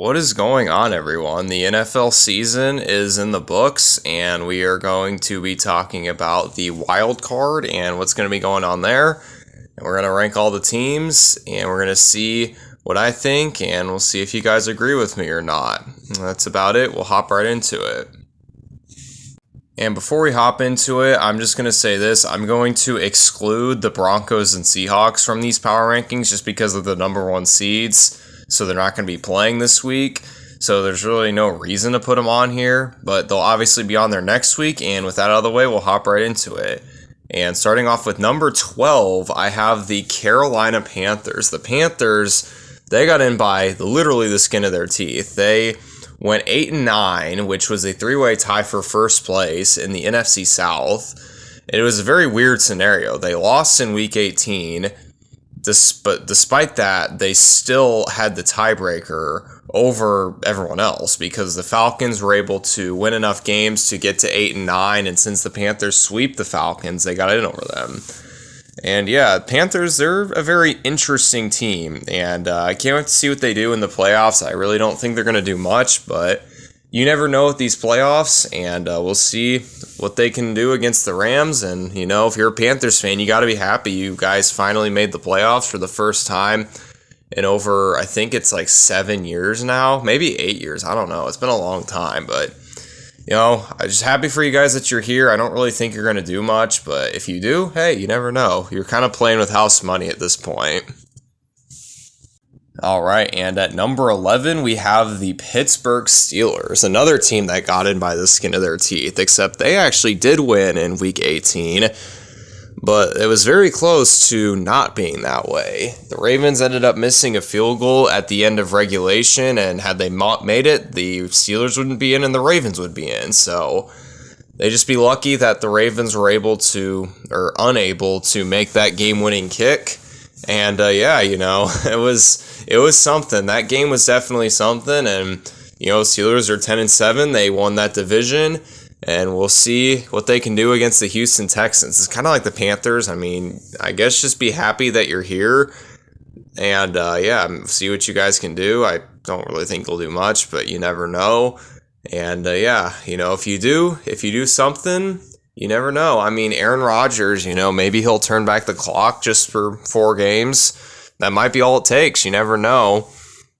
What is going on, everyone? The NFL season is in the books, and we are going to be talking about the wild card and what's going to be going on there. And we're going to rank all the teams, and we're going to see what I think, and we'll see if you guys agree with me or not. That's about it. We'll hop right into it. And before we hop into it, I'm just going to say this. I'm going to exclude the Broncos and Seahawks from these power rankings just because of the number one seeds. So they're not going to be playing this week. So there's really no reason to put them on here. But they'll obviously be on there next week. And with that out of the way, we'll hop right into it. And starting off with number 12, I have the Carolina Panthers. The Panthers, they got in by literally the skin of their teeth. They went 8-9, which was a three-way tie for first place in the NFC South. It was a very weird scenario. They lost in Week 18. But despite that, they still had the tiebreaker over everyone else because the Falcons were able to win enough games to get to 8-9, and since the Panthers sweep the Falcons, they got in over them. And yeah, Panthers, they're a very interesting team, and I can't wait to see what they do in the playoffs. I really don't think they're going to do much, but you never know with these playoffs, and we'll see what they can do against the Rams. And, you know, if you're a Panthers fan, you got to be happy you guys finally made the playoffs for the first time in over, I think it's like 7 years now, maybe 8 years. I don't know. It's been a long time, but, you know, I'm just happy for you guys that you're here. I don't really think you're going to do much, but if you do, hey, you never know. You're kind of playing with house money at this point. All right, and at number 11, we have the Pittsburgh Steelers, another team that got in by the skin of their teeth, except they actually did win in Week 18, but it was very close to not being that way. The Ravens ended up missing a field goal at the end of regulation, and had they made it, the Steelers wouldn't be in and the Ravens would be in, so they'd just be lucky that the Ravens were able to, or unable to, make that game-winning kick. And yeah, you know, it was something. That game was definitely something. And, you know, Steelers are 10-7. They won that division. And we'll see what they can do against the Houston Texans. It's kind of like the Panthers. I mean, I guess just be happy that you're here. And yeah, see what you guys can do. I don't really think they'll do much, but you never know. And yeah, you know, if you do something, you never know. I mean, Aaron Rodgers, you know, maybe he'll turn back the clock just for 4 games. That might be all it takes. You never know.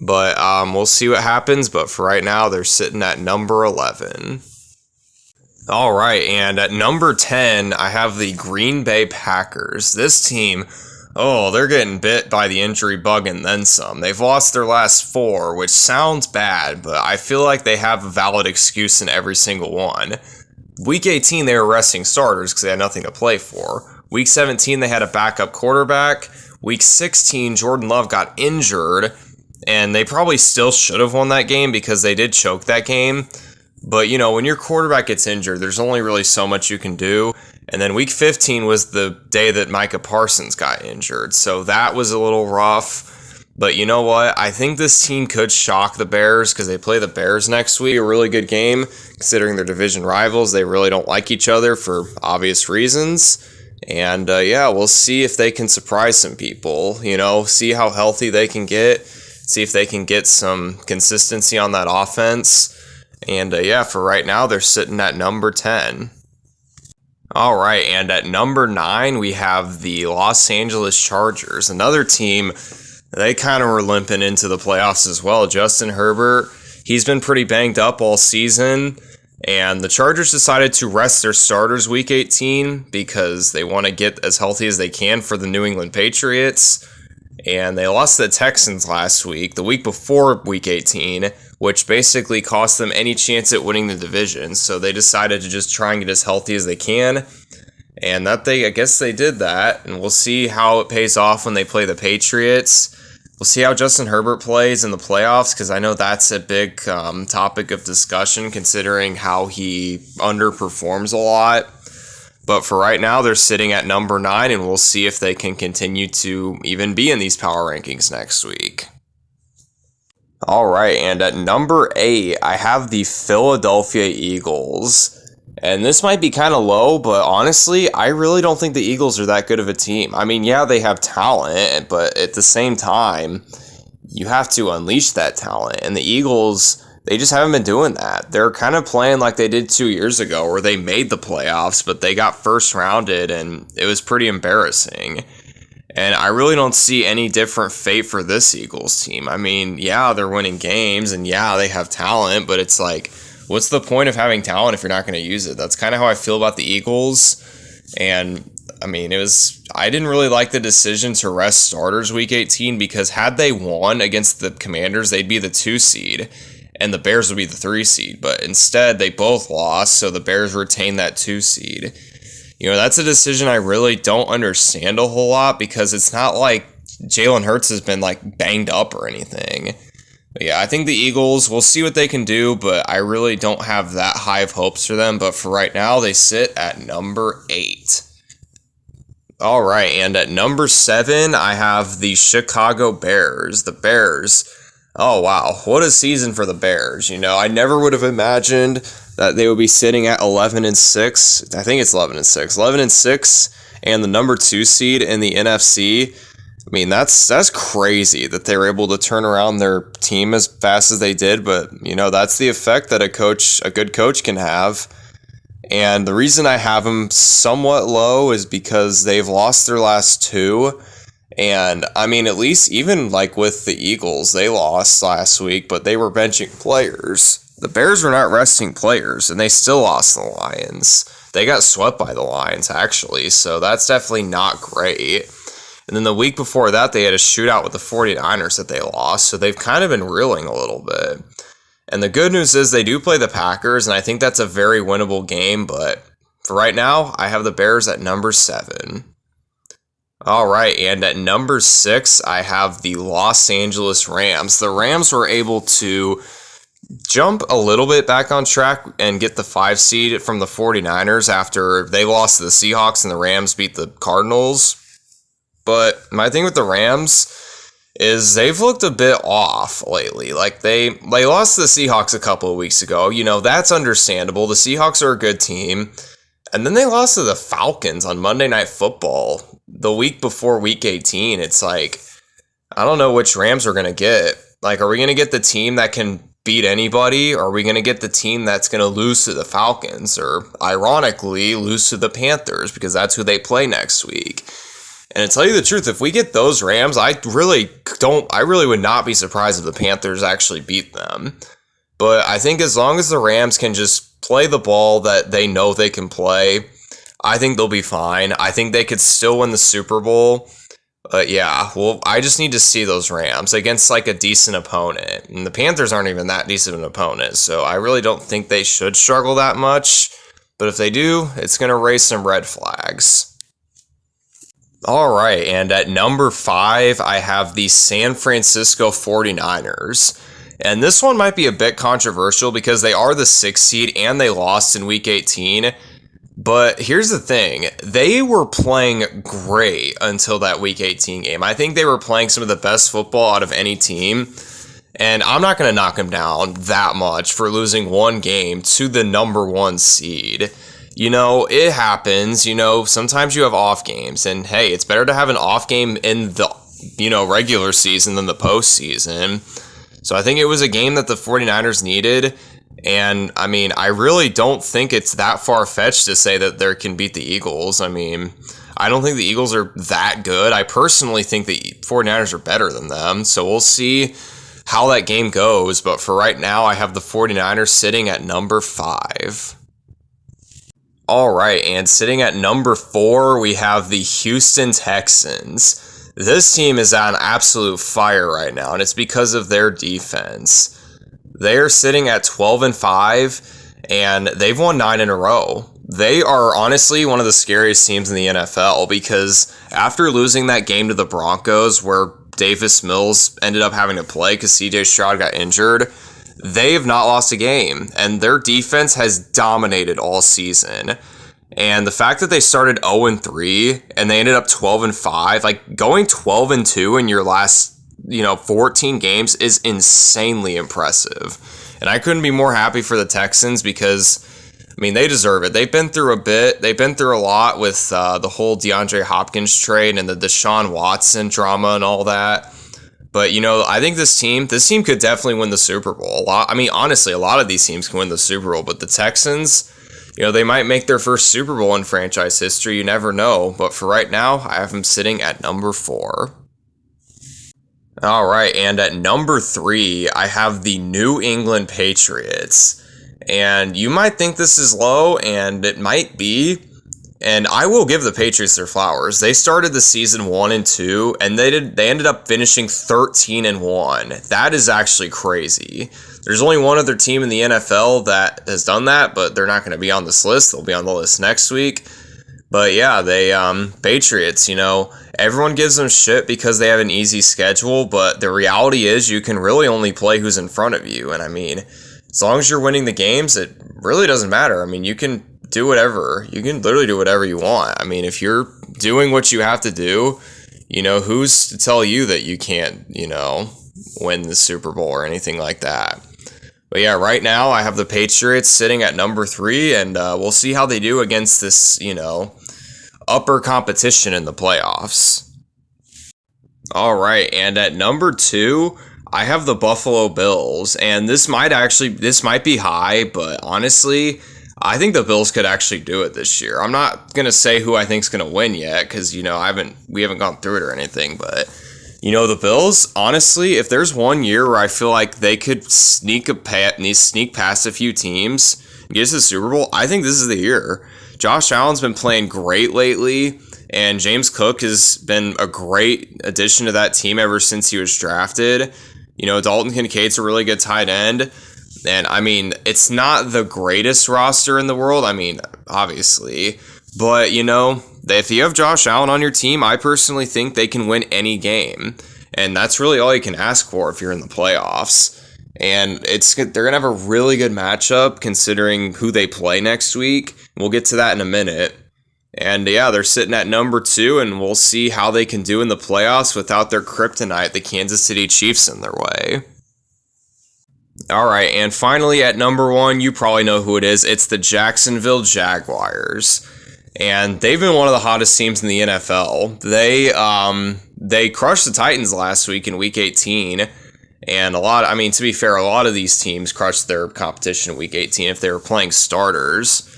But we'll see what happens. But for right now, they're sitting at number 11. All right, and at number 10, I have the Green Bay Packers. This team, they're getting bit by the injury bug and then some. They've lost their last 4, which sounds bad, but I feel like they have a valid excuse in every single one. Week 18, they were resting starters because they had nothing to play for. Week 17, they had a backup quarterback. Week 16, Jordan Love got injured, and they probably still should have won that game because they did choke that game. But, you know, when your quarterback gets injured, there's only really so much you can do. And then week 15 was the day that Micah Parsons got injured, so that was a little rough. But you know what? I think this team could shock the Bears because they play the Bears next week. A really good game considering they're division rivals. They really don't like each other for obvious reasons. And yeah, we'll see if they can surprise some people. You know, see how healthy they can get. See if they can get some consistency on that offense. And yeah, for right now, they're sitting at number 10. All right, and at number 9, we have the Los Angeles Chargers, another team. They kind of were limping into the playoffs as well. Justin Herbert, he's been pretty banged up all season, and the Chargers decided to rest their starters week 18 because they want to get as healthy as they can for the New England Patriots, and they lost to the Texans last week, the week before week 18, which basically cost them any chance at winning the division, so they decided to just try and get as healthy as they can. And I guess they did that, and we'll see how it pays off when they play the Patriots. We'll see how Justin Herbert plays in the playoffs, because I know that's a big topic of discussion, considering how he underperforms a lot. But for right now, they're sitting at number 9, and we'll see if they can continue to even be in these power rankings next week. All right, and at number 8, I have the Philadelphia Eagles. And this might be kind of low, but honestly, I really don't think the Eagles are that good of a team. I mean, yeah, they have talent, but at the same time, you have to unleash that talent. And the Eagles, they just haven't been doing that. They're kind of playing like they did 2 years ago, where they made the playoffs, but they got first rounded, and it was pretty embarrassing. And I really don't see any different fate for this Eagles team. I mean, yeah, they're winning games, and yeah, they have talent, but it's like, what's the point of having talent if you're not going to use it? That's kind of how I feel about the Eagles. And I mean, I didn't really like the decision to rest starters week 18, because had they won against the Commanders, they'd be the 2 seed and the Bears would be the 3 seed. But instead, they both lost, so the Bears retained that 2 seed. That's a decision I really don't understand a whole lot, because it's not like Jalen Hurts has been like banged up or anything. But yeah, I think the Eagles, we'll see what they can do, but I really don't have that high of hopes for them. But for right now, they sit at number 8. All right, and at number 7, I have the Chicago Bears. The Bears, oh wow, what a season for the Bears. I never would have imagined that they would be sitting at 11-6. I think it's 11-6. 11-6, and the number 2 seed in the NFC. I mean, that's crazy that they were able to turn around their team as fast as they did, but that's the effect that a good coach can have. And the reason I have them somewhat low is because they've lost their last 2. And I mean, at least even like with the Eagles, they lost last week, but they were benching players. The Bears were not resting players, and they still lost the Lions. They got swept by the Lions, actually, so that's definitely not great. And then the week before that, they had a shootout with the 49ers that they lost, so they've kind of been reeling a little bit. And the good news is they do play the Packers, and I think that's a very winnable game, but for right now, I have the Bears at number 7. All right, and at number 6, I have the Los Angeles Rams. The Rams were able to jump a little bit back on track and get the 5 seed from the 49ers after they lost to the Seahawks and the Rams beat the Cardinals. But my thing with the Rams is they've looked a bit off lately. Like they lost to the Seahawks a couple of weeks ago. That's understandable. The Seahawks are a good team. And then they lost to the Falcons on Monday Night Football the week before week 18. It's like, I don't know which Rams we're going to get. Like, are we going to get the team that can beat anybody, or are we going to get the team that's going to lose to the Falcons, or ironically lose to the Panthers, because that's who they play next week? And to tell you the truth, if we get those Rams, I really would not be surprised if the Panthers actually beat them. But I think as long as the Rams can just play the ball that they know they can play, I think they'll be fine. I think they could still win the Super Bowl. But yeah, well, I just need to see those Rams against like a decent opponent. And the Panthers aren't even that decent an opponent, so I really don't think they should struggle that much. But if they do, it's going to raise some red flags. All right, and at number 5, I have the San Francisco 49ers. And this one might be a bit controversial because they are the 6th seed and they lost in week 18. But here's the thing, they were playing great until that week 18 game. I think they were playing some of the best football out of any team. And I'm not going to knock them down that much for losing one game to the number 1 seed. It happens. Sometimes you have off games. And hey, it's better to have an off game in the, regular season than the postseason. So I think it was a game that the 49ers needed. And, I mean, I really don't think it's that far-fetched to say that they can beat the Eagles. I mean, I don't think the Eagles are that good. I personally think the 49ers are better than them. So we'll see how that game goes. But for right now, I have the 49ers sitting at number 5. All right, and sitting at number 4, we have the Houston Texans. This team is on absolute fire right now, and it's because of their defense. They're sitting at 12-5, and they've won 9 in a row. They are honestly one of the scariest teams in the NFL because after losing that game to the Broncos where Davis Mills ended up having to play because CJ Stroud got injured, they have not lost a game, and their defense has dominated all season. And the fact that they started 0-3 and they ended up 12-5, like going 12-2 in your last 14 games is insanely impressive. And I couldn't be more happy for the Texans because, I mean, they deserve it. They've been through a bit. They've been through a lot with the whole DeAndre Hopkins trade and the Deshaun Watson drama and all that. But, I think this team could definitely win the Super Bowl. Honestly, a lot of these teams can win the Super Bowl, but the Texans, they might make their first Super Bowl in franchise history. You never know. But for right now, I have them sitting at number 4. All right, and at number 3, I have the New England Patriots. And you might think this is low, and it might be. And I will give the Patriots their flowers. They started the season 1-2, and they ended up finishing 13-1. That is actually crazy. There's only one other team in the NFL that has done that, but they're not going to be on this list. They'll be on the list next week. But yeah, they Patriots, everyone gives them shit because they have an easy schedule, but the reality is you can really only play who's in front of you. And as long as you're winning the games, it really doesn't matter. You can do whatever. You can literally do whatever you want. If you're doing what you have to do, who's to tell you that you can't, win the Super Bowl or anything like that. But yeah, right now I have the Patriots sitting at number 3, and we'll see how they do against this, upper competition in the playoffs. All right, and at number 2, I have the Buffalo Bills, and this might be high, but honestly, I think the Bills could actually do it this year. I'm not going to say who I think is going to win yet because, we haven't gone through it or anything. But, the Bills, honestly, if there's one year where I feel like they could sneak past a few teams and get to the Super Bowl, I think this is the year. Josh Allen's been playing great lately, and James Cook has been a great addition to that team ever since he was drafted. Dalton Kincaid's a really good tight end. And it's not the greatest roster in the world. Obviously. But, if you have Josh Allen on your team, I personally think they can win any game. And that's really all you can ask for if you're in the playoffs. And they're going to have a really good matchup considering who they play next week. We'll get to that in a minute. And yeah, they're sitting at number 2, and we'll see how they can do in the playoffs without their kryptonite, the Kansas City Chiefs, in their way. All right, and finally at number 1, you probably know who it is. It's the Jacksonville Jaguars. And they've been one of the hottest teams in the NFL. They crushed the Titans last week in Week 18. And to be fair, a lot of these teams crushed their competition in Week 18 if they were playing starters.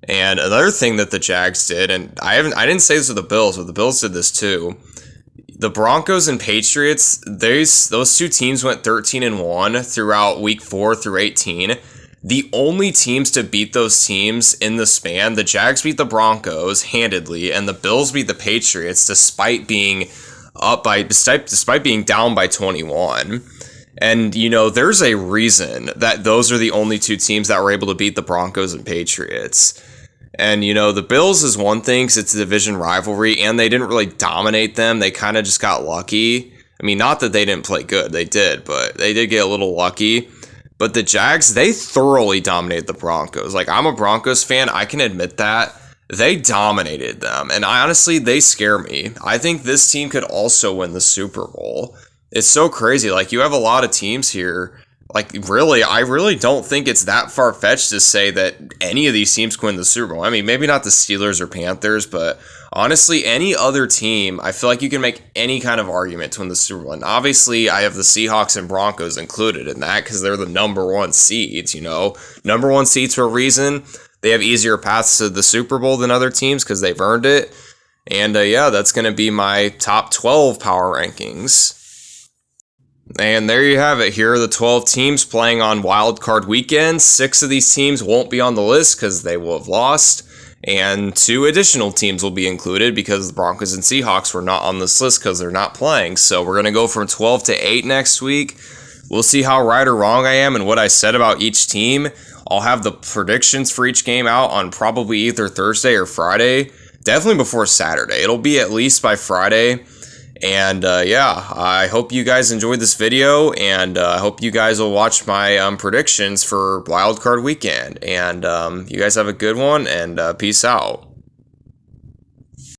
And another thing that the Jags did, and I didn't say this with the Bills, but the Bills did this too. The Broncos and Patriots, those two teams went 13-1 throughout Week 4 through 18. The only teams to beat those teams in the span, the Jags beat the Broncos handedly, and the Bills beat the Patriots despite being down by 21. And, there's a reason that those are the only two teams that were able to beat the Broncos and Patriots. And, the Bills is one thing because it's a division rivalry, and they didn't really dominate them. They kind of just got lucky. Not that they didn't play good. They did, but they did get a little lucky. But the Jags, they thoroughly dominated the Broncos. I'm a Broncos fan. I can admit that. They dominated them. And honestly, they scare me. I think this team could also win the Super Bowl. It's so crazy. You have a lot of teams here. I really don't think it's that far-fetched to say that any of these teams can win the Super Bowl. Maybe not the Steelers or Panthers, but honestly, any other team, I feel like you can make any kind of argument to win the Super Bowl. And obviously, I have the Seahawks and Broncos included in that because they're the number 1 seeds, Number 1 seeds for a reason. They have easier paths to the Super Bowl than other teams because they've earned it. And yeah, that's going to be my top 12 power rankings. And there you have it. Here are the 12 teams playing on Wild Card Weekend. 6 of these teams won't be on the list because they will have lost. And 2 additional teams will be included because the Broncos and Seahawks were not on this list because they're not playing. So we're going to go from 12 to 8 next week. We'll see how right or wrong I am and what I said about each team. I'll have the predictions for each game out on probably either Thursday or Friday. Definitely before Saturday. It'll be at least by Friday. And yeah, I hope you guys enjoyed this video, and I hope you guys will watch my predictions for Wild Card Weekend. And you guys have a good one, and peace out.